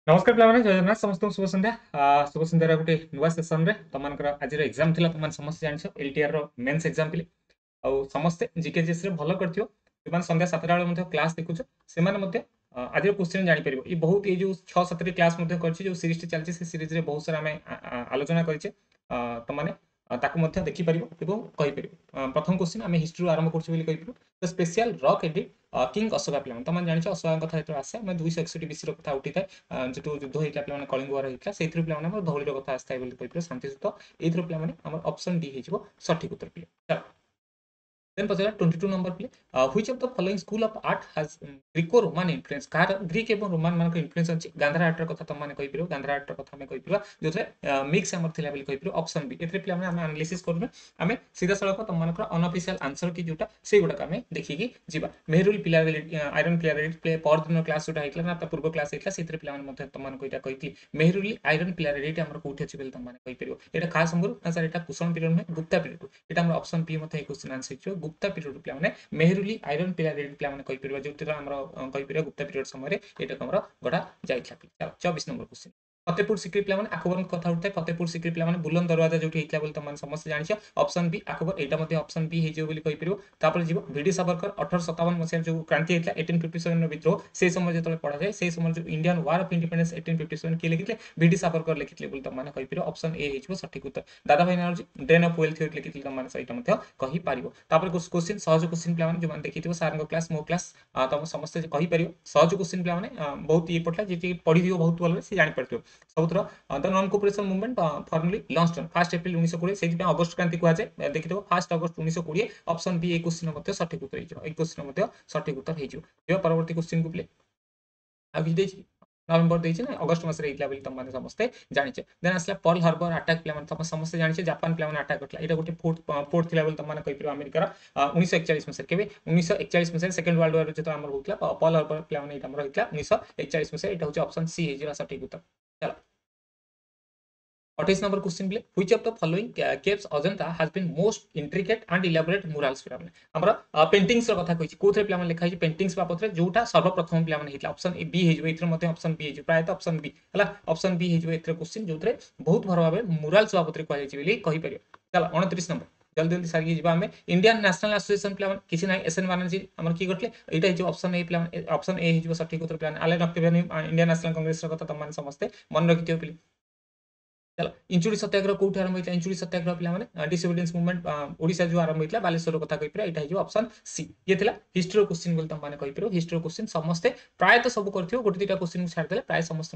नमस्कार पिलाମାନେ ଜୟ ଜଗନ୍ନାଥ ସମସ୍ତଙ୍କୁ ଶୁଭ ସନ୍ଧ୍ୟା ଶୁଭ ସନ୍ଧ୍ୟାର ଗୋଟେ ନୂଆ ସେସନରେ ତମାନଙ୍କର ଆଜିର ଏକ୍ସାମ ଥିଲା ତମାନେ ସମସ୍ତେ ଜାଣିଛ ଏଲଟିଆର ର ମେନ୍ସ ଏକ୍ସାମ ପିଲେ ଆଉ ସମସ୍ତେ ଜିକେଜିଏସ୍ ରେ ଭଲ କରିଥିବ ସେମାନେ ସନ୍ଧ୍ୟା 7ଟା ବେଳେ ମଧ୍ୟ କ୍ଲାସ୍ ଦେଖୁଛ ସେମାନେ ମଧ୍ୟ ଆଜିର କ୍ୱେଶ୍ଚିନ୍ ଜାଣିପାରିବ ଏ ବହୁତ ଏଇ ଯୋଉ 6-7ଟି କ୍ଲାସ୍ ମଧ୍ୟ କରିଛି ଯୋଉ ସିରିଜଟି ଚାଲିଛି ସେ ସିରିଜରେ ବହୁତ ସାରା ଆମେ ଆଲୋଚନା କରିଛେ ତମାନେ ତାକୁ ମଧ୍ୟ ଦେଖିପାରିବ ଏବଂ କହିପାରିବ ପ୍ରଥମ କ୍ୱେଶ୍ଚିନ୍ ଆମେ ହିଷ୍ଟ୍ରି ଆରମ୍ଭ କରୁଛୁ ବୋଲି କହିପାରିବୁ ତ special rock edit king Ashoka ପିଲାମାନେ ତମାନେ ଜାଣିଛ ଅଶୋକାଙ୍କ କଥା ଯେତେବେଳେ ଆସେ ଆମେ 261 ବିସିର କଥା ଉଠିଥାଏ যেটো যুদ্ধ হইতা পিলাମାନେ କଳିଙ୍ଗ ୱାର ହେଇଥିଲା ସେଇଥିରୁ ପିଲାମାନେ ଆମର ଧଉଳିର କଥା ଆସିଥାଏ ବୋଲି କହିପାରିବ ଶାନ୍ତିସୂତ ଏଇଥିରୁ ପିଲାମାନେ ଆମର ଅପସନ ଡି ହେଇଯିବ ସଠିକ ଉତ୍ତର ପିଲେ ଚାଲ Then पचरा 22 नंबर पे which of the following school of art has Greco Roman influence कार ग्रीक एवं रोमान मान इन्फ्लुएंस अछि गांधार आर्ट र कथा त माने कहि पिरो गांधार आर्ट र कथा में कहि पिरो जोथरे मिक्स हमर थिला बोली कहि पिरो ऑप्शन बी एथरे पिला हम एनालिसिस करबे हमें सीधा सड़क त मानकर अनऑफिशियल आंसर की जोटा से गुडा हमें देखि की जीवा मेहरुल पिला आयरन पिला प्ले पर दिन क्लास जोटा हैतला ना त पूर्व क्लास हैतला सेथरे पिला मध्ये त मान कोइटा कहितली मेहरुल आयरन पिला रेट हमर कोठी अछि बेल त माने कहि पिरो एटा खास हमर ना सर एटा कुशल पीरियड में गुप्ता पीरियड एटा हमर ऑप्शन बी मध्ये क्वेश्चन आंसर गुप्ता पीरियड पिलाने मेहरुली आयरन पिरियड पिलाने कहि परिबा जोतिर हमर कहि परिबा गुप्ता पीरियड समय एटा हमर गढा जाइछा 24 नंबर क्वेश्चन फतेहपुर सिक्री पिलाने अकबर कथा उठे फतेहपुर सिक्री पिलाने बुलंद दरवाजा जोठी हितला बोल तमान समस्त जानिछ ऑप्शन बी अकबर एटा मध्ये ऑप्शन बी हे जो बोली कहि परिबो तापर जीवो वीडी सावरकर 1857 मसिया जो क्रांति हितला 1857 नो विद्रोह से समय जतले पढा जाय से समय जो इंडियन वार ऑफ इंडिपेंडेंस 1857 के लिखितले वीडी सावरकर लिखितले बोल तमान कहि परिबो ऑप्शन ए हे जो सठिक उत्तर दादा भाई नारजी ड्रेन ऑफ वेल्थ थ्योरी लिखितले तमान सहित मध्ये कहि परिबो तापर क्वेश्चन सहज क्वेश्चन पिलाने जो मान देखिथिबो सारंग क्लास मो क्लास तम समस्त कहि परिबो सहज क्वेश्चन पिलाने बहुत ये पटला जे पढि दियो बहुत भलो से जानि परथिबो सबुतर the non cooperation movement formally launched on 1 April 1920 सेहि पे अगस्त क्रांति कुआ जाय देखिथिबो 1 अगस्त 1920 ऑप्शन बी ए क्वेश्चन मध्ये सठिक उत्तर हिजो ए क्वेश्चन मध्ये सठिक उत्तर हिजो जो परवर्ती क्वेश्चन को प्ले आ कि देछि नवंबर देछि ना अगस्त मास रे हितला बोली तम माने समस्त जानिछे देन असला पर्ल हार्बर अटैक प्लान तम समस्त जानिछे जापान प्लान अटैक करला एटा गोटे फोर्थ थिला बोली तम माने कहि पिरो अमेरिका 1941 मसे केबे 1941 मसे सेकंड वर्ल्ड वार जेतो हमर होतला पर्ल हार्बर प्लान एटा हमर हितला 1941 मसे एटा होचे ऑप्शन सी हे जेरा सठिक उत्तर चलो 28 नंबर क्वेश्चन प्ले which of the following caves Ajanta has been most intricate and elaborate murals पिला माने हमरा पेंटिंग्स रो कथा कहिछि कोथरे पिला माने लिखा है पेंटिंग्स बापथरे जोटा सर्वप्रथम पिला माने हितला ऑप्शन बी हे जो एथरे मध्ये ऑप्शन बी हे जो प्रायत ऑप्शन बी हला ऑप्शन बी हे जो एथरे क्वेश्चन जोथरे बहुत भर भाबे मुराल्स बापथरे कहै छि बोली कहि परियो चला 29 नंबर जल्दी जल्दी सारी जीवा हमें इंडियन नेशनल एसोसिएशन प्लान किसी ना एसएन बनर्जी हमर की करले एटा हे जो ऑप्शन ए प्लान ऑप्शन ए हे जो सठिक उत्तर प्लान आले डॉक्टर इंडियन नेशनल कांग्रेस रो कथा तमान समस्त मन रखिथियो पिले चलो इंचुरी सत्याग्रह कोठी आरंभ होइता इंचुरी सत्याग्रह पिला माने डिसोबिडियंस मूवमेंट ओडिसा जो आरंभ होइतला बालेश्वर कथा कहि पिरा एटा हिजो ऑप्शन सी ये थिला हिस्ट्री क्वेश्चन बोल तम माने कहि पिरो हिस्ट्री क्वेश्चन समस्त प्राय तो सब करथियो गोटे दिटा क्वेश्चन छाड़ देले प्राय समस्त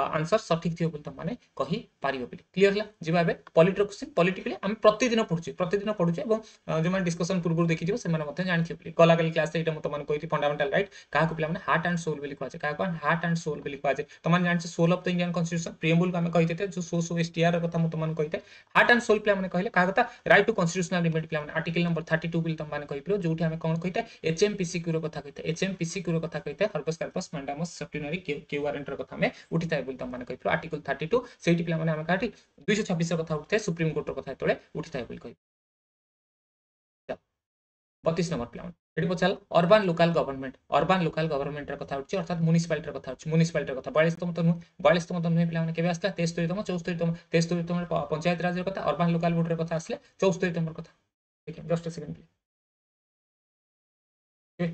आंसर सठिक थियो बोल तम माने कहि पारियो पिले क्लियर हला जिबा बे पॉलिटी क्वेश्चन पॉलिटी पिले हम प्रतिदिन पढुचे एवं जो माने डिस्कशन पूर्व देखिथिबो से माने मते जानि पिले गला गली क्लास एटा मते माने कहि फंडामेंटल राइट काहा को पिला माने हार्ट एंड सोल बोली कहै छै काहा को हार्ट एंड सोल बोली कहै छै तमान जानि छै soul of the Indian constitution preamble को हम कहि देते जो सो एसटीआर कथा मत मन कहिते हार्ट एंड सोल प्ले माने कहले का कथा राइट टू कॉन्स्टिट्यूशनल लिमिट प्ले माने आर्टिकल नंबर 32 बिल तम माने कहिप्रो जोठी हमें कोन कहिते एचएमपीसी क्यू रो कथा कहिते एचएमपीसी क्यू रो कथा कहिते हर्पस कार्पस मैंडामस सेप्टिनरी क्यू वारंट रो कथा में उठिताय बोल तम माने कहिप्रो आर्टिकल 32 सेठी प्ले माने हम काठी 226 रो कथा उठिते सुप्रीम कोर्ट रो कथा तळे उठिताय बोल कहि 32 नंबर प्लान एटी पचाल अर्बन लोकल गवर्नमेंट र कथा उठी अर्थात म्युनिसिपालिटी र कथा उठी म्युनिसिपालिटी र कथा 42 तम नुहे पिला माने केबे आस्ता 73 तम 74 तम 73 तम पंचायत राज र कथा अर्बन लोकल बोर्ड र कथा आसले 74 तम कथा ठीक है just a second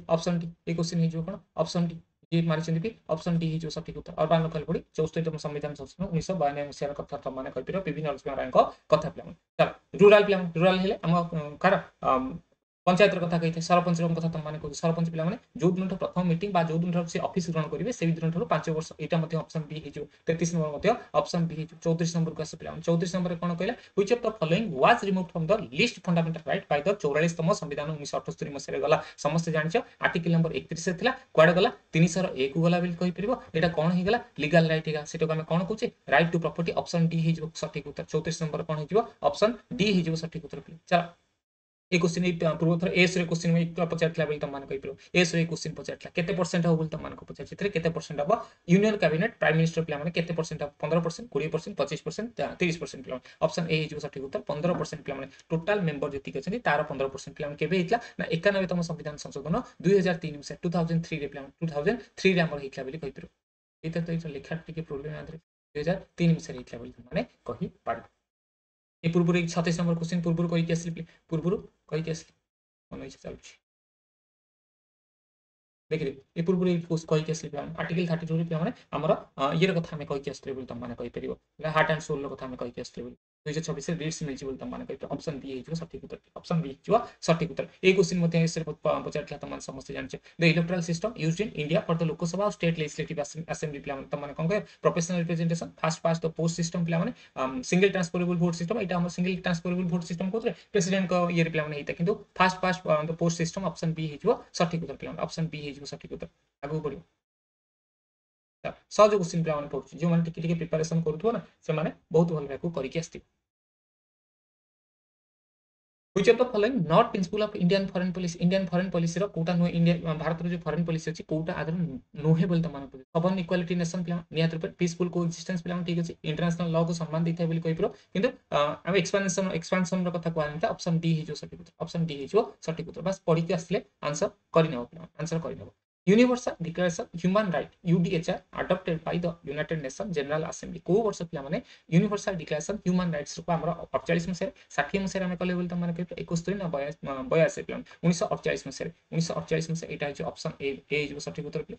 option D ए क्वेश्चन हे जो कोन ऑप्शन डी ये मारि चंदी कि ऑप्शन डी हे जो सठिक उत्तर अर्बन लोकल बॉडी 74 तम संविधान संशोधन 1992 मसिया र कथा तम माने कहि पिरो पीवी नरसिंह राय को कथा पिला चल रूरल हेले हम कार पंचायत कथा कही सरपंच कथा तुम मैंने सरपंच पे जो दिन प्रथम मीटिंग जो दिन से ऑफिस ग्रहण करेंगे से दिन 5 वर्ष यहाँ ऑप्शन बी हो 33 नंबर ऑप्शन बी हो 34 नंबर को आस पे 34 नंबर कौन कहला which of the following was removed from the list fundamental right by the 44तम संविधान 1978 मसीह गला समस्त जानिछ आर्टिकल नंबर 31 थिला क्वाड गला 301 को गला बिल कहि परबो एटा कोन हे गला लीगल राइट हेगा सेटा को हम कोन कहूचे right to property option D हे सठिक उत्तर 34 नंबर कोन हे ऑप्शन डी हे सठिक उत्तर चला ए क्वेश्चन पूर्व थर एस रे क्वेश्चन में पचारथिला बोली तम मान कहि परबो एस रे क्वेश्चन पचारथिला केते परसेंट हो बोली तम मान को पचार चित्रे केते परसेंट हो यूनियन कैबिनेट प्राइम मिनिस्टर प्ला माने केते परसेंट हो 15% 20% 25% 30% प्ला ऑप्शन ए जो सठिक उत्तर 15% प्ला माने टोटल मेंबर जति के छथि तार 15% प्ला माने केबे हितला ना 91तम संविधान संशोधन 2003 में 2003 रे प्ला 2003 रे हमर हितला बोली कहि परबो ଏଇଟା ତ ଏଇଟା ଲେଖା ଟିକେ ପ୍ରୋବ୍ଲେମ ଆದ್ರೆ 2003 ମସିହାରେ ହେଇଥିଲା ବୋଲି ମାନେ କହି ପାରିବ। ଏ ପୂର୍ବରୁ 36 ନମ୍ବର क्वेश्चन ପୂର୍ବରୁ କହିକି ଆସିଲି ପୂର୍ବରୁ କହିକି ଆସିଲି ମନ ଇଚ୍ଛା ଚାଲୁଛି देखिए ए पूर्व कहीकि आसली आर्टिकल 32 पे आमर ये कथा आम कहीकि आसते तुम मैंने कहीपर हार्ट एंड सोल कथा आम कहीकि आसते 2026 रिट्स मिली तुम मैंने कही ऑप्शन बी हो सठिक उत्तर ऑप्शन बी हो सठिक उत्तर ये क्वेश्चन पचार तुम समस्त जानते the electoral system used in India for the Lok Sabha और स्टेट लेजिस्लेटिव असेंबली पे तुम मैंने कौन कह professional representation first past the post system पे सिंगल ट्रांसफरेबल वोट सिस्टम यहाँ सिंगल ट्रांसफरेबल वोट सिस्टम कहते प्रेसिडेंट ये पे कि first past the post system option B हो सठिक उत्तर पे ऑप्शन बी हो सठिक उत्तर आगू बढ़ सहज क्वेश्चन पे पढ़ु जो मैंने प्रिपेरेसन करूँ ना से बहुत भल भाव करके आस Which of the following not principle of Indian foreign policy? Indian foreign policy रो कोटा नुहे इंडिया भारत रो जो फॉरेन पॉलिसी अछि कोटा आदर नुहे बोलता माने पड़े सबन इक्वालिटी नेशन प्लान नियत रूप पीसफुल कोएक्सिस्टेंस प्लान ठीक अछि इंटरनेशनल लॉ को सम्मान दैथाय बोली कहि प्रो किंतु हम एक्सपेंशन रो कथा कहन था ऑप्शन डी हिजो सठिक उत्तर ऑप्शन डी हिजो सठिक उत्तर बस पढि के आसले आंसर करि नबो प्लान आंसर करि नबो universal declaration human right UDHR adopted by the united nation general assembly को वर्ष पिला माने यूनिवर्सल डिक्लेरेशन ह्यूमन राइट्स को हमर 48 मसिया 60 मसिया हम कले बोल त माने 71 ना 82 प्लान 1948 मसिया 1948 मसिया एटा है ऑप्शन ए जो सठिक उत्तर प्ले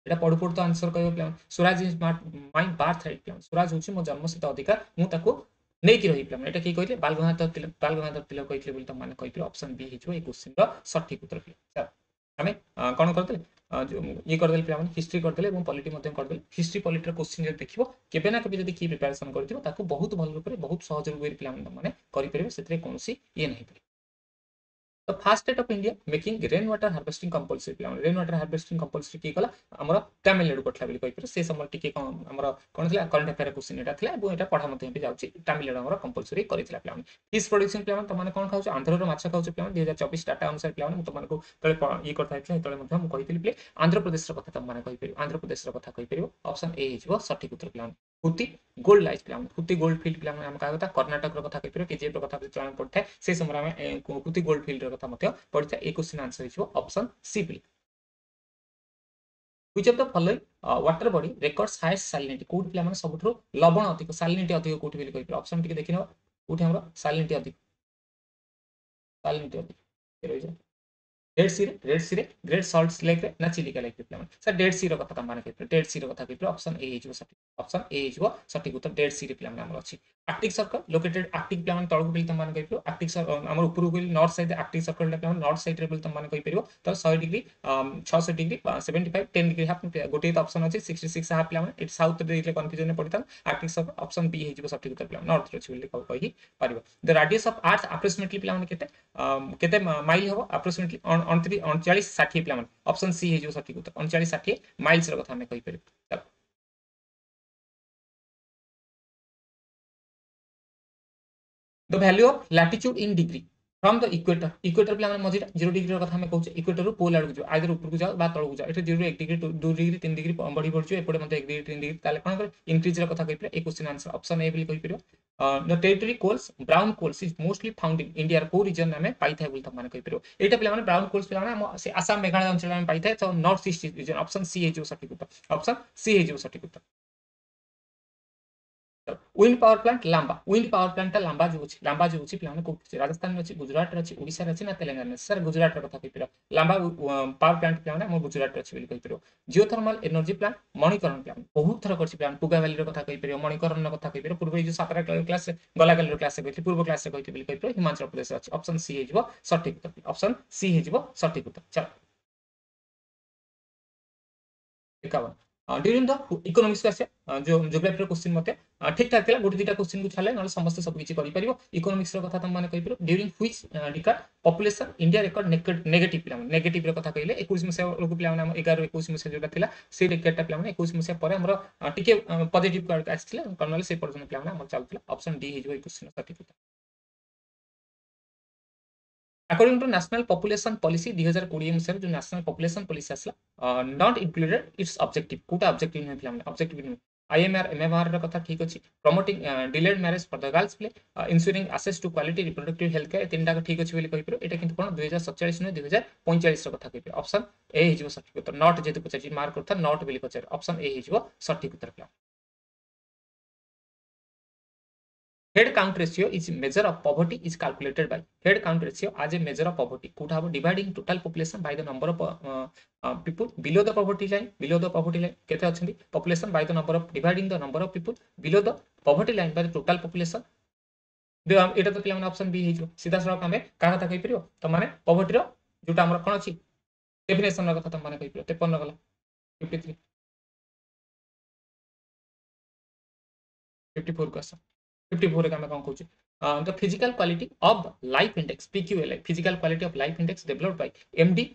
एटा पढु पढु तो आंसर कयो plan Swaraj is my birth right plan Swaraj होची मो जन्मसित अधिकार मु ताको नहीं कि रही प्लान एटा की कहले बाल गंगाधर तिलक कहले बोल त माने कहि ऑप्शन बी हिजो ए क्वेश्चन रो सठिक उत्तर प्ले चल आम कौन करदे ये करदे पे हिस्ट्री करदे पॉलिटी करदे हिस्ट्री पॉलिटी क्वेश्चन जो देखिए केबे ना केबे जदि किए प्रिपरेशन कर बहुत भल रूप बहुत सहज रूप मैंने करेंगे कौन ये नहीं तो fast state of India making rain water harvesting compulsory rain water harvesting compulsory किए गला आमर तमिलनाडु करथिला बोली कहि से समय टिके आमर कोन थिला करंट अफेयर क्वेश्चन एटा थिला एबो एटा पढा मध्ये भी जाउची तमिलनाडु आमर कंपलसरी करिथिला प्लान फिश प्रोडक्शन प्लान त माने कोन खाउची आंध्र रो माछ खाउची प्लान 2024 डाटा अनुसार प्लान त माने को तळे ये करथा थिला तळे मध्ये हम कहिथिली प्ले आंध्र प्रदेश रो कथा त माने कहि परियो आंध्र प्रदेश रो कथा कहि परियो ऑप्शन ए हिजबो सठिक उत्तर प्लान हुती गोल्ड लाइफ प्लान हुती गोल्ड फील्ड प्लान हम का कथा कर्नाटक रो कथा कहि परियो केजे रो कथा प्लान पडथे से समय में हुती गोल्ड फील्ड रो कथा मध्ये पडथे ए क्वेश्चन आंसर हिजबो ऑप्शन सी प्ले Which of the following water body records highest salinity कोड पिला माने सबठरो लवण अधिक salinity अधिक कोठी बेली कहि ऑप्शन टिके देखिनो कोठी हमरो salinity अधिक रहि जा रेड सी रे ग्रेट सॉल्ट लेक रे ना चिलिका लेक पिला माने सर डेड सी रो कथा माने कहि डेड सी रो कथा कहि ऑप्शन ए हिजबो सठिक ऑप्शन ए हिजबो सठिक उत्तर डेड सी रे पिला माने हमरो अछि आर्कटिक सर्कल लोकेटेड आर्कटिक प्लान तळगु बिल तम माने कहि आर्कटिक सर्कल हमर ऊपर बिल नॉर्थ साइड आर्कटिक सर्कल प्लान नॉर्थ साइड रे बिल तम माने कहि परिबो तो 100 डिग्री 600 डिग्री 75 10 डिग्री हाफ गोटे तो ऑप्शन अछि 66 हाफ प्लान इट साउथ रे दिले कन्फ्यूजन पड़ता आर्कटिक सर्कल ऑप्शन बी हिजबो सठिक उत्तर प्लान नॉर्थ रे बिल कहि परिबो the radius of earth approximately प्लान केते माइल हो अप्रोक्सीमेटली 39 60 प्लान ऑप्शन सी है जो सठिक उत्तर 39 60 माइल्स रो कथा हम कहि परिबो the value of latitude in degree from the equator पे हमने मझिरा 0 डिग्री रो कथा हम कहउचे इक्वेटर रो पोल आडू जो आइदर ऊपर को जाओ बा तळ को जाओ एटा 0 1 डिग्री 2 डिग्री 3 डिग्री बढ़ी पड़छ एपटे मते 1 डिग्री 3 डिग्री ताले कोन कर इंक्रीज रो कथा कहि पे ए क्वेश्चन आंसर ऑप्शन ए बिल कहि परियो the territory coals brown coals is mostly found in India को रीजन में पाई थाय बोल त माने कहि परियो एटा पे ब्राउन कोल्स पे माने से आसाम मेघालय अंचल में पाई थाय तो north east region option C है जो सठिक उत्तर ऑप्शन सी है जो सठिक उत्तर विंड पावर प्लांट लांबा विंड पावर प्लांट लांबा जो अछि प्लान को राजस्थान में अछि गुजरात रे अछि ओडिसा रे अछि ना तेलंगाना सर गुजरात रे कथा कहि पिरो लांबा पावर प्लांट प्लान हम गुजरात रे अछि बोली कहि पिरो geothermal energy plant Manikaran plant बहुत थर करछि प्लान पुगा वैली रे कथा कहि पिरो मणिकरण रे कथा कहि पिरो पूर्व जो 17 क्लास गला गल रे क्लास कहि पूर्व क्लास रे कहि बोली कहि पिरो हिमाचल प्रदेश अछि ऑप्शन सी हेजबो सठिक उत्तर ऑप्शन सी हेजबो सठिक उत्तर चल 51 ड्यूरिंग द इकोनॉमिक्स क्लास जो ज्योग्राफी क्वेश्चन मते ठीक ठाक थिला गोटे दुटा क्वेश्चन को छाले न समस्त सब किछि करि परिबो इकोनॉमिक्स रो कथा त माने कहि परिबो during which decade population India record negative प्लान नेगेटिव रो कथा कहिले 21 मसिया रो प्लान हम 11 21 मसिया जोटा थिला से डिकेड प्लान 21 मसिया परे हमर टिके पॉजिटिव कार्ड आछथिला कर्नल से पर्सन प्लान हम चलथिला ऑप्शन डी हिजो क्वेश्चन सठिक उत्तर According to National Population Policy 2020 अनुसार जो नेशनल पॉपुलेशन पॉलिसी आसला नॉट इंक्लूडेड इट्स ऑब्जेक्टिव कोटा ऑब्जेक्टिव नहीं थिला ऑब्जेक्टिव नहीं IMR MMR ର କଥା ଠିक ଅଛି promoting delayed marriage for the girls play ensuring access to quality reproductive health care ତିନିଟା ଠିକ ଅଛି ବୋଲି କହିପାରିବ ଏଟା କିନ୍ତୁ କଣ 2047 ନୁହେଁ 2045 ର କଥା କହିପାରିବ ଅପସନ ଏ ହେଇଯିବ ସଠିକ ଉତ୍ତର ନଟ ଯେହେତୁ ପଚାରିଛି ମାର୍କ କରୁଥା ନଟ ବୋଲି ପଚାରିବ ଅପସନ ଏ ହେଇଯିବ ସଠିକ ଉତ୍ତର ପିଲା head count ratio is measure of poverty is calculated by head count ratio as a measure of poverty कोठा हबो dividing total population by the number of people below the poverty line केते अछंती population by the number of dividing the number of people below the poverty line by the total population एटा तो पिला option B हेजो सीधा सड़क हमें का कथा कहि परियो त माने poverty रो जोटा हमर कोन अछि डेफिनेशन रो कथा त माने कहि परियो 53 गला 53 54 का 54 का मैं कौन कहूँ the physical quality of life index PQLI physical quality of life index developed by MD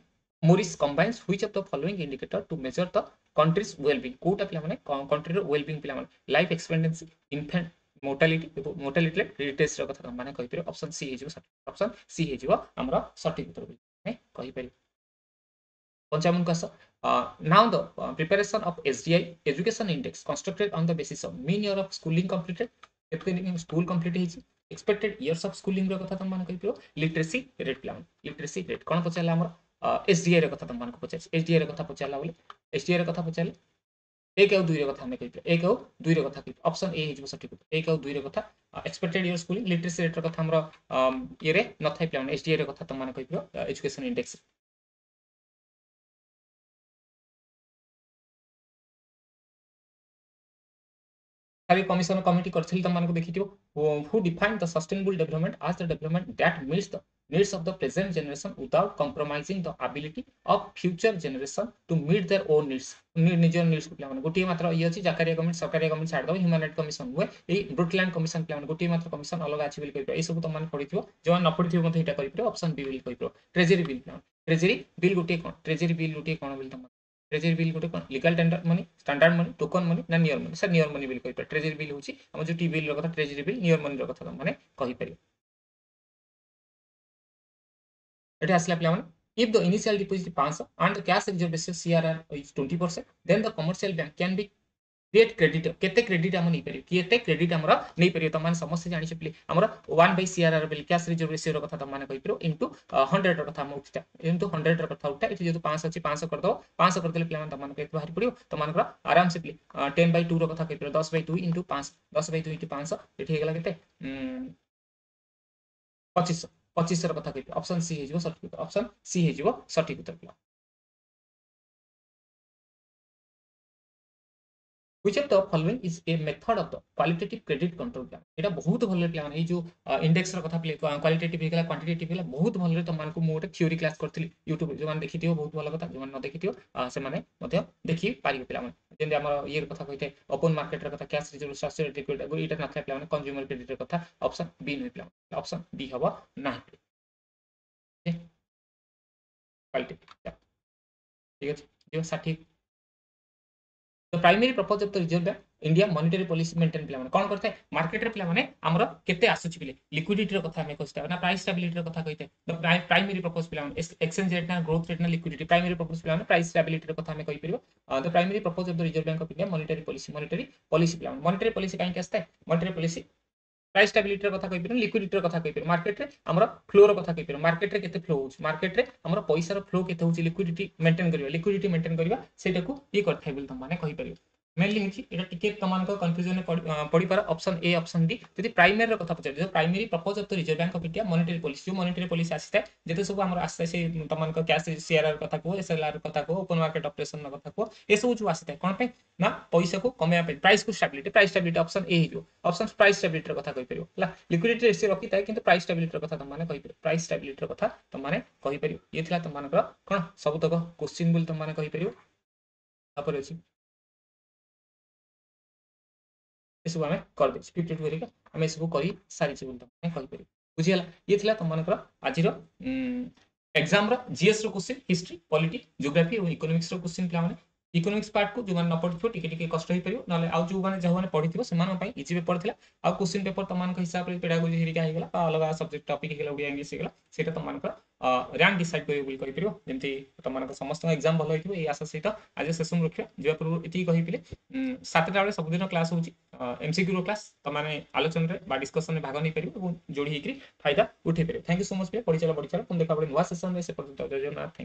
Morris combines which of the following indicator to measure the country's well-being Kota पिला माने country रो well-being पिला माने life expectancy infant mortality rate retest रो कथा माने कहि परियो option C हेजिवो option C हेजिवो हमरो सटीक उत्तर नै कहि परियो पंचामन का now the preparation of SDI education index constructed on the basis of mean year of schooling completed school complete ହେଇଛି expected years of schooling ର କଥା ତମ ମାନ କହିपिरो literacy rate plan literacy rate कोन पचाला हमर SDI ର କଥା ତମ मान को पचाछ SDI ର କଥା पचाला बोले SDI ର କଥା पचाले 1 और 2 ର କଥା हम କହିपिरो 1 और 2 ର କଥା कहपिरो ऑप्शन ए हिजबो सटीक 1 और 2 ର କଥା expected year schooling literacy rate ର କଥା हमर ये रे न थाइ प्लान SDI ର କଥା तम मान କହିपिरो education index commission committee करथिल तम मानको देखिथियो who defined the sustainable development as the development that meets the needs of the present generation without compromising the ability of future generation to meet their own needs निजर needs को plan गोटी मात्र ये अछि Zakariya committee सरकारी committee छाड़ दो human right commission हुए ए ब्रुटलैंड कमिशन प्लान गोटी मात्र कमिशन अलग अछि बोली कहबो ए सब त मान पडिथियो जो न पडिथियो मते एटा करिपिरो ऑप्शन बी बोली कहबो treasury bill plan treasury bill गोटी कोन ट्रेजरी बिल गोटी कोन बोली तम ट्रेजरी बिल गोटे कोन legal tender money standard money token money ना near money sir near money बिल कहि ट्रेजरी बिल होची हम जो टी बिल रो कथा ट्रेजरी बिल नियर मनी रो कथा माने कहि परियो एटा असला प्ला माने if the initial deposit is 500 and the cash reserve ratio CRR is 20% then the commercial bank can be create credit केते क्रेडिट हम नहीं परियो केते क्रेडिट हमरा नहीं परियो त मान समस्या जानि छपली हमरा 1/CRR बिल कैश रिजर्व रेशियो रो कथा त माने कहि परियो इनटू 100 रो कथा हम उठा इनटू 100 रो कथा उठा इति जेतु 500 अछि 500 कर दो 500 कर देले प्लान त मान केते बाहर पड़ियो त मान आराम से 10/2 रो कथा कहि परियो 10/2 इनटू 5 10/2 इनटू 500 इति हेगला केते 2500 2500 रो कथा कहि ऑप्शन सी हेजिवो सटीक उत्तर ऑप्शन सी हेजिवो सटीक उत्तर which of the following is a method of the qualitative credit control plan एटा बहुत भले प्लान ए जो इंडेक्स रो कथा प्ले क्वालिटेटिव हेला क्वांटिटेटिव हेला बहुत भले त मान को मोटे थ्योरी क्लास करथिली YouTube जो मान देखिथियो बहुत भलो कथा जो मान न देखिथियो से माने मध्य देखि पारियो प्ला माने जेंदे हमर ये कथा कहिते ओपन मार्केट रो कथा कैश रिजर्व सस्टेनेबल लिक्विड एटा न थाय प्ला माने कंज्यूमर क्रेडिट रो कथा ऑप्शन बी नै प्ला ऑप्शन बी हबो ना क्वालिटेटिव ठीक अछि जो 60 the primary purpose of the reserve bank India monetary policy maintain प्ला माने कोन करथे मार्केट रे प्ला माने हमरो केते आसुची बिले लिक्विडिटी रो कथा हमें कहस्ता ना प्राइस स्टेबिलिटी रो कथा कहिते द प्राइमरी पर्पस प्ला माने एक्सचेंज रेट ना ग्रोथ रेट ना लिक्विडिटी प्राइमरी पर्पस प्ला माने प्राइस स्टेबिलिटी रो कथा हमें कहि परिबो the primary purpose of the Reserve Bank of India monetary policy प्ला मॉनेटरी पॉलिसी काहे आस्ता मॉनेटरी पॉलिसी प्राइस स्टेबिलिटी रो कथा कहि परिबो लिक्विडिटी रो कथा कहि परिबो मार्केट रे हमरो फ्लो रो कथा कहि परिबो मार्केट रे केते फ्लो होछ मार्केट रे हमरो पैसा रो फ्लो केते होछ लिक्विडिटी मेंटेन करबा सेटा को ये करथाय बोल त माने कहि परिबो मेनली हिची एटा टिके तमान को कंफ्यूजन में पड़ी पर ऑप्शन ए ऑप्शन डी यदि प्राइमरी रो कथा पचार जो primary purpose of the Reserve Bank of India monetary policy जो मॉनेटरी पॉलिसी आसीता जेते सब हमर आस्ता से तमान को कैश सीआरआर कथा को एसएलआर कथा को ओपन मार्केट ऑपरेशन कथा को ए सब जो आसीता कोन पे ना पैसा को कमेया पे प्राइस को स्टेबिलिटी ऑप्शन ए हिजो ऑप्शन प्राइस स्टेबिलिटी रो कथा कहि परियो ला लिक्विडिटी रेशियो रखिता किंतु प्राइस स्टेबिलिटी रो कथा त माने कहि परियो प्राइस स्टेबिलिटी रो कथा त माने कहि परियो ये थिला त मानकर कोन सब तक क्वेश्चन बोल त माने कहि परियो तापर अछि सब आम कर 52 हेरिका आम सब कर सारी बोलते कहीपर बुझीगला ये थिला तुम मानकर आज एग्जाम जीएस रो क्वेश्चन हिस्ट्री पॉलिटी ज्योग्राफी और इकोनॉमिक्स रो क्वेश्चन पिला माने इकोनॉमिक्स पार्ट को जो न पढ़िथिबो टिके कष्ट होई परियो नले आउ जो माने जहो माने पढ़िथिबो सेमान पई इजी पेपर थिला आ क्वेश्चन पेपर तमान हिसाब रे पेडागोजी हेरिका हेगला बा अलग सब्जेक्ट टॉपिक हेगला ओडिया इंग्लिश हेगला सेटा तमान रैंक डिसाइड करियो बोली कहि परियो जेमति तमान समस्त एग्जाम भलो होइथिबो ए आशा सहित आज सेशन रखियो जे पूर्व एति कहि पिले 7टा बेले सब दिन क्लास होउची एमसीक्यू रो क्लास तमाने आलोचना रे बा डिस्कशन रे भाग नै परियो एवं जोडी हेकरी फायदा उठै परियो थैंक यू सो मच पे पढि चला पुन देखा पड़े नुवा सेशन रे से पर्यंत जय जगन्नाथ।